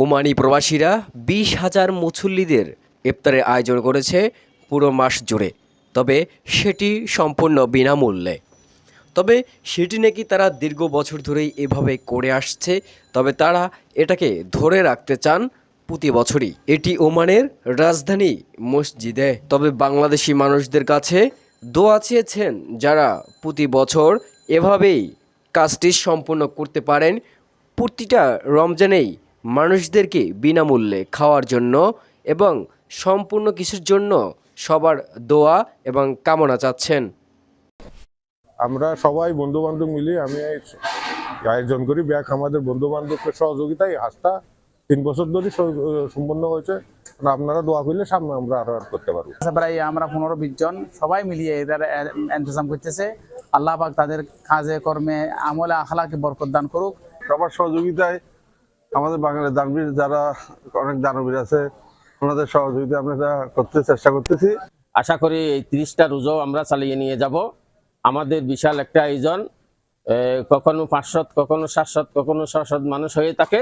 Omani প্রবাসীরা 20,000 মুসল্লিদের ইফতারের আয়োজন করেছে পুরো মাস জুড়ে। তবে সেটি সম্পূর্ণ বিনামূল্যে। তবে সেটি নাকি তারা দীর্ঘ বছর ধরেই এভাবে করে আসছে। তবে তারা এটাকে ধরে রাখতে চান প্রতি বছরই। এটি ওমানের রাজধানী মসজিদে। তবে বাংলাদেশি মানুষদের কাছে দোয়া চেয়েছেন যারা প্রতি বছর এভাবেই কাজটি সম্পূর্ণ করতে পারেন। প্রতিটা রমজানেই মানুষদেরকে বিনামূল্যে খাওয়ার জন্য এবং সম্পূর্ণ কিছুর জন্য সবার দোয়া এবং কামনা চাচ্ছেন। আমরা সবাই বন্ধু বান্ধব মিলে আমি আয়োজন করি ব্যাগ আমাদের বন্ধু বান্ধবের সহযোগিতায় হাজটা 3 বছর ধরে সম্পন্ন হয়েছে। আপনারা দোয়া করলে সামনে আমরা আরো করতে পারবো। প্রায় আমরা 15-20 জন সবাই মিলিয়ে এদের ইন্তজাম করতেছে। আল্লাহ পাক তাদের কাজে কর্মে আমলে আখলাকে বরকত দান করুক। সবার সহযোগিতায় আমাদের বাঙালির দানবীর যারা অনেক দানবীর আছে ওনাদের সহযোগিতা আমরা করতে চেষ্টা করতেছি। আশা করি এই 30টা রোজাও আমরা চালিয়ে নিয়ে যাব। আমাদের বিশাল একটা আয়োজন, কখনো 500 কখনো 700 কখনো 600 মানুষ হয়ে থাকে।